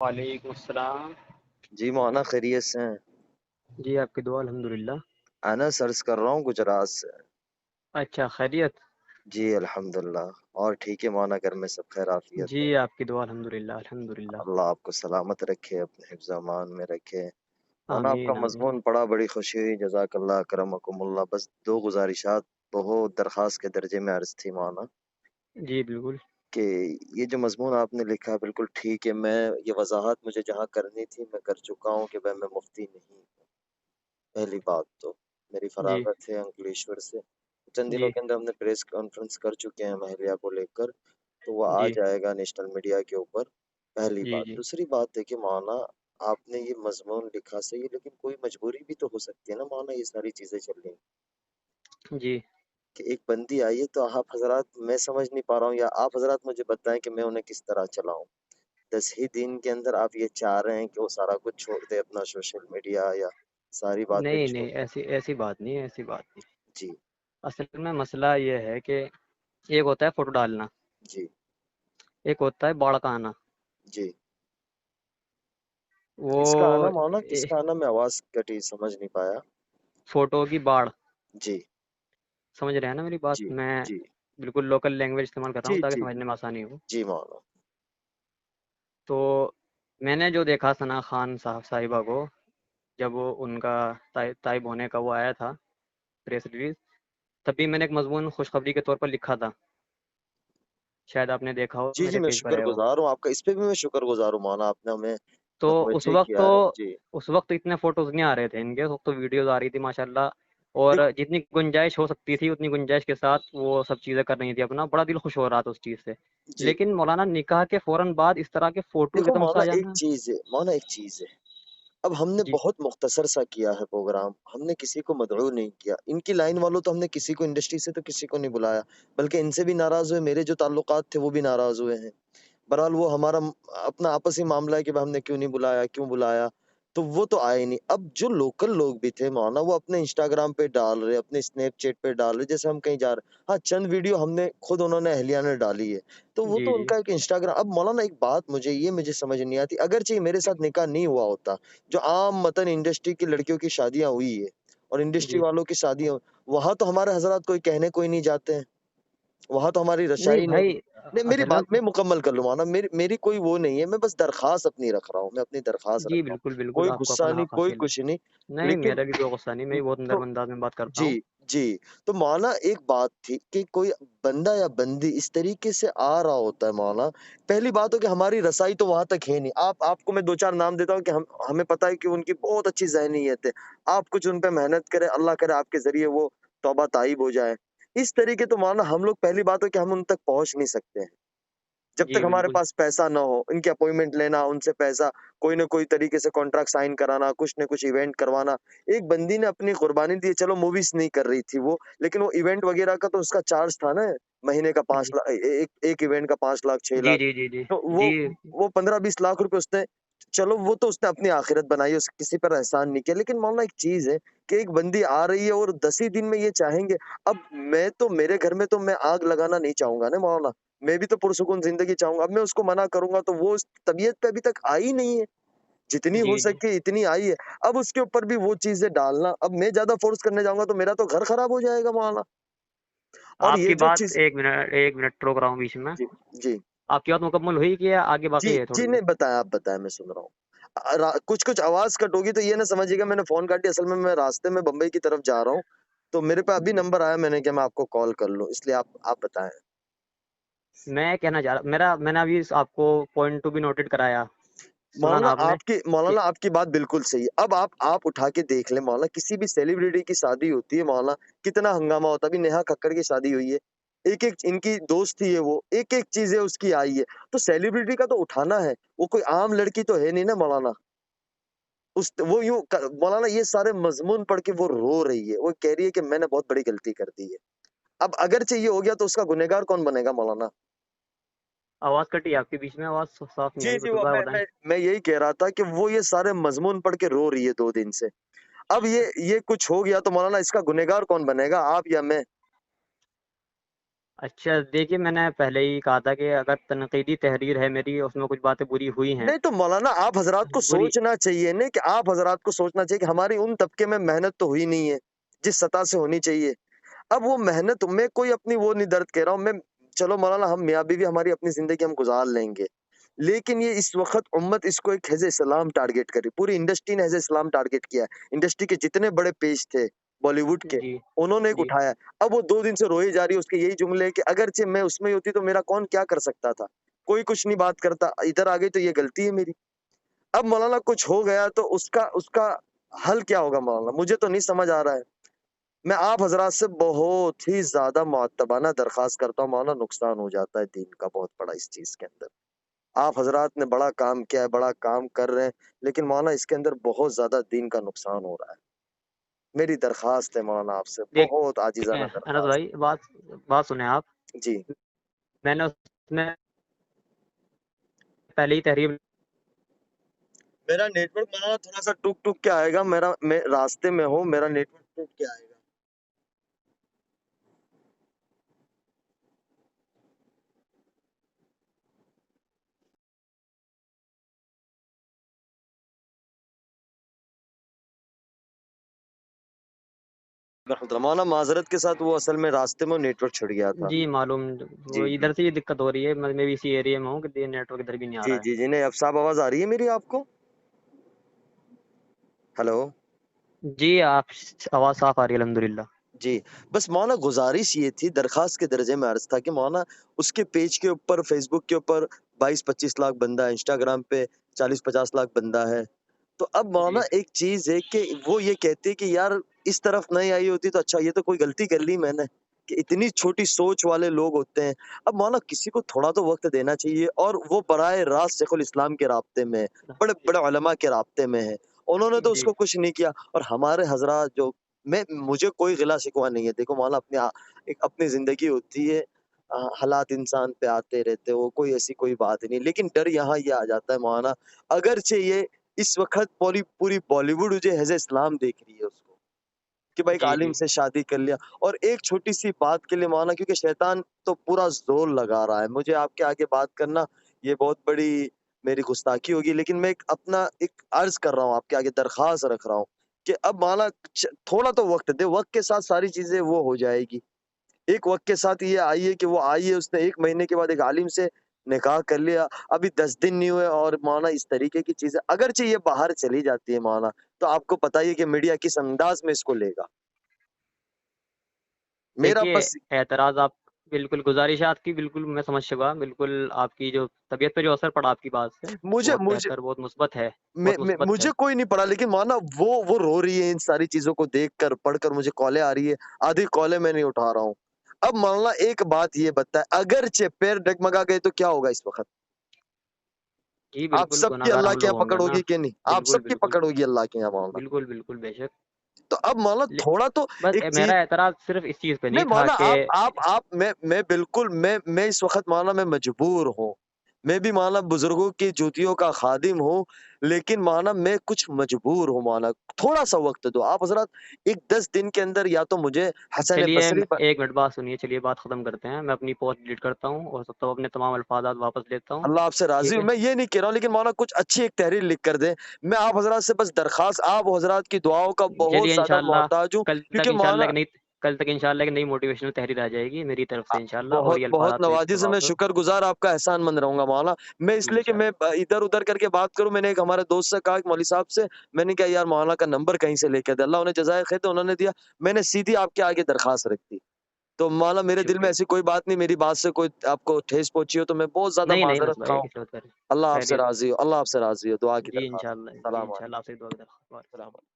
وعلیکم السلام۔ جی مولانا خیریت سے ہیں؟ جی آپ کی دعا الحمدللہ۔ انا سرچ کر رہا ہوں گجرات سے۔ اچھا خیریت؟ جی الحمدللہ، اور ٹھیک ہے مولانا، گھر میں سب خیر عافیت جی ہے؟ آپ کی دعا الحمدللہ الحمدللہ۔ اللہ آپ کو سلامت رکھے، اپنے حفظ امان میں رکھے۔ مولانا آپ کا آمین آمین۔ مضمون پڑھا، بڑی خوشی ہوئی، جزاک اللہ کرمکم اللہ۔ بس دو گزارشات بہت درخواست کے درجے میں عرض تھی مولانا، جی بالکل۔ کہ یہ جو مضمون آپ نے لکھا بالکل ٹھیک ہے، میں یہ وضاحت مجھے جہاں کرنی تھی میں کر چکا ہوں کہ میں مفتی نہیں ہوں۔ پہلی بات تو میری جی فراغت ہے انکلیشور سے، چند دنوں جی کے اندر ہم نے پریس کانفرنس کر چکے ہیں مہلیہ کو لے کر، تو وہ آ جی جائے گا نیشنل میڈیا کے اوپر۔ پہلی جی بات۔ جی دوسری بات ہے کہ مولانا آپ نے یہ مضمون لکھا صحیح ہے، لیکن کوئی مجبوری بھی تو ہو سکتی ہے نا مولانا، یہ ساری چیزیں چل رہی ہیں جی کہ ایک بندی آئی ہے، تو آپ حضرات، میں سمجھ نہیں پا رہا ہوں، یا آپ حضرات مجھے بتائیں کہ میں انہیں کس طرح چلاؤں۔ 10 ہی دن کے اندر آپ یہ چاہ رہے ہیں کہ وہ سارا کچھ چھوڑ دے، اپنا سوشل میڈیا یا ساری باتیں نہیں چھوڑ۔ نہیں، ایسی بات نہیں ہے، ایسی بات نہیں۔ جی اصل میں مسئلہ یہ ہے کہ ایک ہوتا ہے فوٹو ڈالنا، جی ایک ہوتا ہے باڑ کا آنا۔ جی۔ کس کا آنا وہ مولانا، کس کا آنا؟ میں آواز کٹی، سمجھ نہیں پایا۔ فوٹو کی باڑ، جی سمجھ رہے ہیں نا میری بات؟ جی میں جی بالکل لوکل لینگویج استعمال کر رہا جی ہوں تاکہ جی سمجھنے میں آسانی ہو۔ جی مولانا۔ تو میں نے جو دیکھا ثنا خان صاحبہ کو، جب وہ ان کا تائب ہونے کا وہ آیا تھا پریس ریلیز، تبھی میں نے ایک مضمون خوشخبری کے طور پر لکھا تھا، شاید آپ نے دیکھا ہو، جی جی، میرے میں پیج پر شکر ہے وہ۔ گزار ہوں آپ کا، اس پہ بھی میں شکر گزار ہوں مولانا، آپ نے ہمیں تو متوجہ کیا ہے۔ جی اس وقت اتنے فوٹوز نہیں آ رہے تھے ان کے، اس وقت تو ویڈیوز آ رہی تھی ماشاءاللہ، اور دیکھ جتنی گنجائش ہو سکتی تھی اتنی گنجائش کے ساتھ وہ سب چیزیں کر رہی تھی اپنا، بڑا دل خوش ہو رہا تھا اس چیز سے۔ جی، لیکن مولانا نکاح کے فوراً بعد اس طرح کے فوٹوز دیکھو ایک دم سے مولانا آ ایک جانا۔ چیز ہے، مولانا ایک چیز ہے، اب ہم نے جی بہت مختصر سا کیا ہے پروگرام، ہم نے کسی کو مدعو نہیں کیا، ان کی لائن والوں تو ہم نے کسی کو انڈسٹری سے تو کسی کو نہیں بلایا، بلکہ ان سے بھی ناراض ہوئے، میرے جو تعلقات تھے وہ بھی ناراض ہوئے ہیں۔ بہرحال وہ ہمارا اپنا آپسی معاملہ ہے کہ ہم نے کیوں نہیں بلایا، کیوں بلایا، تو وہ تو آئے نہیں۔ اب جو لوکل لوگ بھی تھے مولانا، وہ اپنے انسٹاگرام پہ ڈال رہے، اپنے اسنیپ چیٹ پہ ڈال رہے، جیسے ہم کہیں جا رہے، ہاں چند ویڈیو ہم نے خود، انہوں نے اہلیہ نے ڈالی ہے، تو وہ جی تو ان جی کا ایک انسٹاگرام۔ اب مولانا ایک بات مجھے سمجھ نہیں آتی، اگرچہ میرے ساتھ نکاح نہیں ہوا ہوتا، جو عام متن انڈسٹری کی لڑکیوں کی شادیاں ہوئی ہے اور انڈسٹری جی، والوں کی شادیاں، وہاں تو ہمارے حضرات کوئی کہنے کوئی نہیں جاتے ہیں، وہاں تو ہماری نہیں رسائی نہیں ہوتی۔ بھائی، نہیں میری اصل میں بات میں مکمل کر لوں مولانا، میری کوئی وہ نہیں ہے، میں بس درخواست اپنی رکھ رہا ہوں، میں اپنی درخواست جی رکھ رہا بالکل ہوں، بالکل، کوئی آپ کو غصہ اپنا نہیں، حق کوئی حاصل ہے۔ کچھ نہیں، نہیں لیکن میرا بھی کوئی غصہ نہیں، میں بہت تو نرم انداز میں بات کرتا جی ہوں۔ جی، تو مولانا ایک بات تھی کہ کوئی بندہ یا بندی اس طریقے سے آ رہا ہوتا ہے مولانا، پہلی بات ہو کہ ہماری رسائی تو وہاں تک ہے نہیں۔ آپ کو میں دو چار نام دیتا ہوں کہ ہمیں پتہ ہے کہ ان کی بہت اچھی ذہنیت ہے، آپ کچھ ان پہ محنت کریں، اللہ کرے آپ کے ذریعے وہ توبہ طائب ہو جائے۔ اس طریقے تو مولانا ہم لوگ، پہلی بات ہو کہ ہم ان تک پہنچ نہیں سکتے ہیں جب جی تک ہمارے بالکل پاس پیسہ نہ ہو، ان کی اپوائنٹمنٹ لینا، ان سے پیسہ، کوئی نہ کوئی طریقے سے کانٹریکٹ سائن کرانا، کچھ نہ کچھ ایونٹ کروانا۔ ایک بندی نے اپنی قربانی دی، چلو موویز نہیں کر رہی تھی وہ، لیکن وہ ایونٹ وغیرہ کا تو اس کا چارج تھا نا، مہینے کا جی 5 لاکھ، ایک ایونٹ کا 5 لاکھ 6 لاکھ، جی جی جی تو جی وہ 15-20 لاکھ روپے اس نے، چلو وہ تو اس نے اپنی آخرت بنائی، اس کسی پر احسان نہیں کیا، لیکن مولانا ایک چیز ہے کہ ایک بندی آ رہی ہے اور 10 ہی دن میں یہ چاہیں گے۔ اب میں تو، میرے گھر میں تو میں آگ لگانا نہیں چاہوں گا نا مولانا، میں بھی تو پرسکون زندگی چاہوں گا۔ اب میں اس کو منع کروں گا تو وہ اس طبیعت پہ ابھی تک آئی نہیں ہے، جتنی ہو جی جی، سکے اتنی آئی ہے، اب اس کے اوپر بھی وہ چیزیں ڈالنا، اب میں زیادہ فورس کرنے جاؤں گا تو میرا تو گھر خراب ہو جائے گا مولانا۔ اور آپ یہ کی جو بات، چیز، ایک منٹ روک رہا ہوں بیچ میں۔ جی جی آپ کی بات مکمل ہوئی کہ آگے جی باقی ہے جی، تھوڑی سی؟ نہیں بتائیں، آپ بتائیں، میں سن رہا ہوں۔ کچھ آواز کٹ ہوگی تو یہ نہ سمجھیے گا میں نے فون کاٹی، اصل میں راستے میں بمبئی کی طرف جا رہا ہوں، تو میرے پہ ابھی نمبر آیا، میں نے کہ میں آپ کو کال کر لوں، اس لیے آپ بتائیں۔ میں کہنا چاہ رہا، میں نے ابھی آپ کو پوائنٹ ٹو بھی نوٹڈ کرایا، سنا نا آپ نے کہ مولانا آپ کی بات بالکل صحیح ہے۔ اب آپ اٹھا کے دیکھ لیں مولانا، کسی بھی سیلیبریٹی کی شادی ہوتی ہے مولانا، کتنا ہنگامہ ہوتا ہے۔ ابھی نیہا ککڑ کی شادی ہوئی ہے، ایک ان کی دوست تھی ہے، وہ ایک چیزیں اس کی آئی ہے، تو سیلیبریٹی کا تو اٹھانا ہے، وہ کوئی عام لڑکی تو ہے نہیں نا مولانا۔ وہ یوں مولانا یہ سارے مضمون پڑھ کے وہ رو رہی ہے، وہ کہہ رہی ہے کہ میں نے بہت بڑی غلطی کر دی ہے۔ اب اگرچہ یہ ہو گیا تو اس کا گنہگار کون بنے گا مولانا؟ آواز کٹی آپ کے بیچ میں، آواز صاف نہیں جی آئی، جی، وہ دوبارہ میں بتائیں۔ میں میں یہی کہہ رہا تھا کہ وہ یہ سارے مضمون پڑھ کے رو رہی ہے 2 دن سے۔ اب یہ کچھ ہو گیا تو مولانا اس کا گنہگار کون بنے گا، آپ یا میں؟ اچھا دیکھیے، میں نے پہلے ہی کہا تھا کہ اگر تنقیدی تحریر ہے میری، اس میں کچھ باتیں بری ہوئی ہیں، نہیں تو مولانا آپ حضرات کو بری سوچنا چاہیے نا، کہ آپ حضرات کو سوچنا چاہیے کہ ہماری ان طبقے میں محنت تو ہوئی نہیں ہے جس سطح سے ہونی چاہیے. اب وہ محنت میں کوئی اپنی وہ نہیں درد کہہ رہا ہوں میں. چلو مولانا ہم میاں بیوی ہماری اپنی زندگی ہم گزار لیں گے، لیکن یہ اس وقت امت اس کو ایک حزب اسلام ٹارگٹ کری، پوری انڈسٹری نے حزب اسلام ٹارگٹ کیا ہے. انڈسٹری کے جتنے بڑے پیج تھے بالی ووڈ کے، جی انہوں نے ایک جی اٹھایا. اب وہ 2 دن سے روئی جا رہی ہے، اس کے یہی جملے کہ اگرچہ میں اس میں ہی ہوتی تو میرا کون کیا کر سکتا تھا، کوئی کچھ نہیں بات کرتا، ادھر آ گئی تو یہ غلطی ہے میری. اب مولانا کچھ ہو گیا تو اس کا حل کیا ہوگا مولانا، مجھے تو نہیں سمجھ آ رہا ہے. میں آپ حضرات سے بہت ہی زیادہ معتبانہ درخواست کرتا ہوں مولانا، نقصان ہو جاتا ہے دین کا بہت بڑا اس چیز کے اندر. آپ حضرات نے بڑا کام کیا ہے، بڑا کام کر رہے ہیں، لیکن مولانا اس کے اندر بہت زیادہ دین کا نقصان ہو رہا ہے. میری درخواست ہے مولانا آپ سے، بہت دیکھیں عاجزانہ انس درخواست. بھائی، بات سنیں آپ. جی میں نے اس میں پہلے ہی تحریر میرا نیٹ ورک مولانا تھوڑا سا ٹک ٹک کے آئے گا، میں راستے میں ہوں، میرا نیٹ ورک ٹک کے آئے گا. مولانا معذرت کے ساتھ، وہ اصل میں راستے میں نیٹ ورک چھڑ گیا تھا. جی معلوم، وہ جی جی ادھر سے یہ دقت ہو رہی ہے، میں بھی اسی ایریا میں ہوں کہ نیٹ ورک ادھر بھی نہیں آ جی رہا ہے. جی جی نہیں اب صاحب آواز آ رہی ہے میری آپ کو؟ ہلو جی آپ آواز صاف آ رہی ہے الحمدللہ. جی. بس مولانا گزارش یہ تھی، درخواست کے درجے میں عرض تھا کہ مولانا اس کے پیج کے اوپر، فیس بک کے اوپر 22-25 لاکھ بندہ ہے، انسٹاگرام پہ 40-50 لاکھ بندہ ہے. تو اب مولانا جی ایک چیز ہے کہ وہ یہ کہتے کہ یار اس طرف نہیں آئی ہوتی تو اچھا، یہ تو کوئی غلطی کر لی میں نے، کہ اتنی چھوٹی سوچ والے لوگ ہوتے ہیں. اب مولانا کسی کو تھوڑا تو وقت دینا چاہیے، اور وہ براہ راست شیخ الاسلام کے رابطے میں، بڑے بڑے علماء کے رابطے میں ہے، انہوں نے تو اس جی کو کچھ نہیں کیا. اور ہمارے حضرات جو، مجھے کوئی غلا شکوہ نہیں ہے. دیکھو مولانا ایک اپنی زندگی ہوتی ہے، حالات انسان پہ آتے رہتے، وہ کوئی ایسی کوئی بات نہیں. لیکن ڈر یہاں یہ آ جاتا ہے مولانا، اگرچہ یہ اس وقت پوری بالی ووڈ جو حزب اسلام دیکھ رہی ہے اس کو، کہ بھائی ایک جی عالم جی سے شادی کر لیا، اور ایک چھوٹی سی بات کے لیے مولانا، کیونکہ شیطان تو پورا زور لگا رہا ہے. مجھے آپ کے آگے بات کرنا یہ بہت بڑی میری گستاخی ہوگی، لیکن میں ایک عرض کر رہا ہوں، آپ کے آگے درخواست رکھ رہا ہوں کہ اب مولانا تھوڑا تو وقت دے، وقت کے ساتھ ساری چیزیں وہ ہو جائے گی. ایک وقت کے ساتھ یہ آئیے کہ وہ آئیے، اس نے 1 مہینے کے بعد ایک عالم سے نکاح کر لیا، ابھی 10 دن نہیں ہوئے، اور مولانا اس طریقے کی چیزیں اگرچہ یہ باہر چلی جاتی ہے مولانا، تو آپ کو پتہ ہی ہے کہ میڈیا کس انداز میں اس کو لے گا. میرا دیکھیے بس اعتراض آپ، بالکل گزارشات کی بالکل میں سمجھ چکا، بالکل آپ کی جو طبیعت پہ جو اثر پڑا آپ کی بات سے، مجھے بہت مجھے بہتر، بہت مثبت ہے، بہت مثبت ہے. مجھے کوئی نہیں پڑا، لیکن مولانا وہ رو رہی ہے ان ساری چیزوں کو دیکھ کر، پڑھ کر. مجھے کالیں آ رہی ہے، آدھی کالیں میں نہیں اٹھا رہا ہوں. اب مولانا ایک بات یہ بتائے، اگرچہ پیر ڈگمگا گئے تو کیا ہوگا اس وقت؟ جی آپ بالکل، سب کی گناہ گار اللہ ہم کے لوگ یہاں ہوں گے پکڑ نا. ہوگی کہ نہیں؟ آپ بالکل سب کی بالکل پکڑ ہوگی اللہ کے یہاں مولانا. بالکل بالکل بے شک. تو اب مولانا لے- تھوڑا تو بس ایک چیز. میرا اعتراض صرف اس چیز پہ نہیں نہیں تھا مولانا کہ آپ میں بالکل میں اس وقت مولانا میں مجبور ہوں. میں بھی مولانا بزرگوں کی جوتیوں کا خادم ہوں، لیکن مولانا میں کچھ مجبور ہوں مولانا. تھوڑا سا وقت دو آپ حضرات، ایک 10 دن کے اندر یا تو مجھے حسن چلیے بصری پر. 1 منٹ بات سنیے، چلیے بات ختم کرتے ہیں. میں اپنی پوسٹ ڈیلیٹ کرتا ہوں اور سب اپنے تمام الفاظات واپس لیتا ہوں. اللہ آپ سے راضی ٹھیک ہوں، ہے، میں یہ نہیں کہہ رہا ہوں، لیکن مولانا کچھ اچھی ایک تحریر لکھ کر دیں. میں آپ حضرات سے بس درخواست، آپ حضرات کی دعاؤں کا بہت چلیے زیادہ انشاءاللہ محتاج ہوں، کل تک کیونکہ انشاءاللہ مولانا ایک نئی کل تک انشاءاللہ ایک نئی موٹیویشنل تحریر آ جائے گی میری طرف سے انشاءاللہ، اور بہت یہ بہت الفاظات کا نوازی سے استعمال میں ہوگا شکر گزار، آپ کا احسان مند رہوں گا مولانا. میں اس لیے کہ میں انشاءاللہ. ادھر ادھر کر کے بات کروں، میں نے ایک ہمارے دوست سے کہا، ایک مولوی صاحب سے، میں نے کہا یار مولانا کا نمبر کہیں سے لے کے دے، اللہ انہیں جزائے خیر تو انہوں نے دیا. میں نے سیدھی آپ کے آگے درخواست رکھ دی. تو مولانا میرے دل میں شکریہ. ایسی کوئی بات نہیں، میری بات سے کوئی آپ کو ٹھیس پہنچی ہو تو میں بہت زیادہ نہیں نہیں معذرت انس خواہ بھائی، ہوں. کس بات کر اللہ آپ سے خیریت. راضی ہو، اللہ آپ سے راضی ہو. دعا کی جی درخواست. انشاءاللہ، جی السلام علیکم. انشاءاللہ آپ سے دعا کرتا ہوں. السلام علیکم.